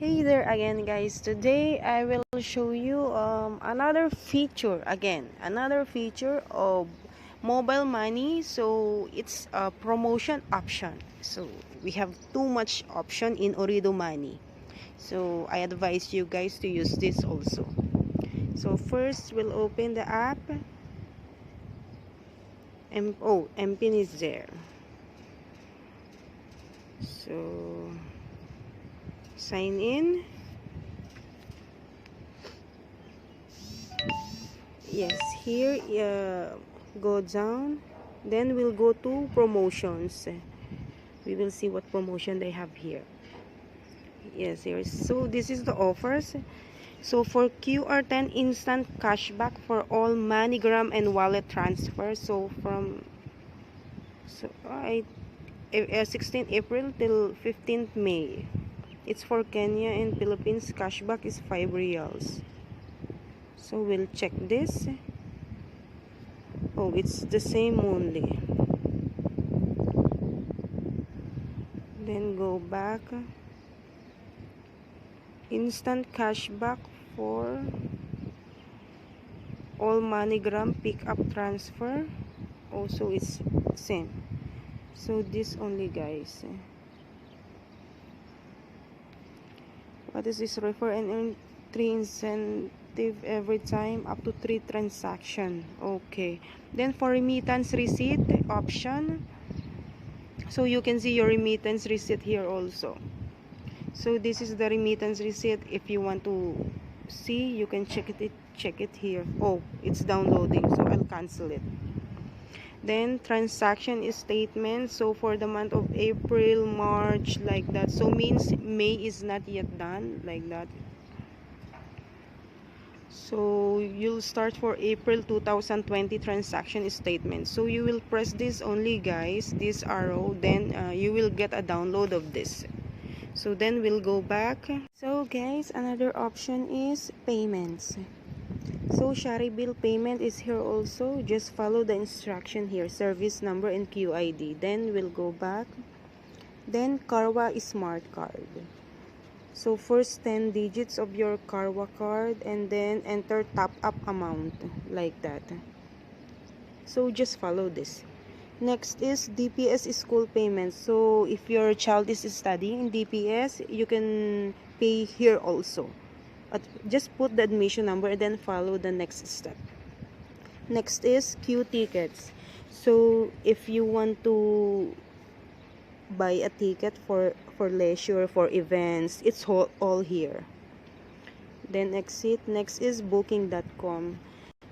Hey there again, guys. Today I will show you another feature of mobile money. So it's a promotion option. So we have too much option in Ooredoo Money. So I advise you guys to use this also. So first we'll open the app. MPIN is there. So sign in. Yes, here go down, then we'll go to promotions. We will see what promotion they have here. Yes, here, so this is the offers. So for QR10 instant cashback for all MoneyGram and wallet transfer. So from 16 April till 15th May. It's for Kenya and Philippines. Cashback is 5 reals. So we'll check this. Oh, it's the same only. Then go back. Instant cashback for all MoneyGram pick up transfer. Also it's same. So this only, guys. What is this? Refer and earn 3 incentive every time up to 3 transaction. Okay. Then for remittance receipt option, so you can see your remittance receipt here also. So this is the remittance receipt. If you want to see, you can check it here. Oh, it's downloading, so I'll cancel it. Then transaction statement. So for the month of April, March, like that. So means May is not yet done, like that. So you'll start for April 2020 transaction statement. So you will press this only, guys, this arrow, then you will get a download of this. So then we'll go back. So guys, another option is payments. So Shari bill payment is here also. Just follow the instruction here, service number and QID. Then we'll go back. Then Carwa smart card. So first 10 digits of your Carwa card and then enter top up amount, like that. So just follow this. Next is DPS school payment. So if your child is studying in DPS, you can pay here also. Just put the admission number and then follow the next step. Next is Q tickets. So if you want to buy a ticket for leisure, for events, it's all here. Then exit. Next is booking.com.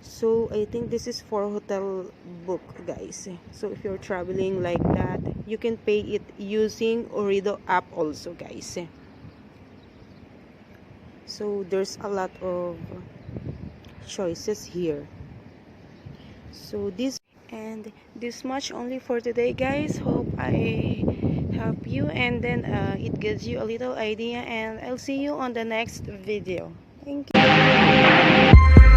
So I think this is for hotel book, guys. So if you're traveling like that, you can pay it using Ooredoo app also, guys. So there's a lot of choices here. So this much only for today, guys. Hope I help you, and then it gives you a little idea, and I'll see you on the next video. Thank you.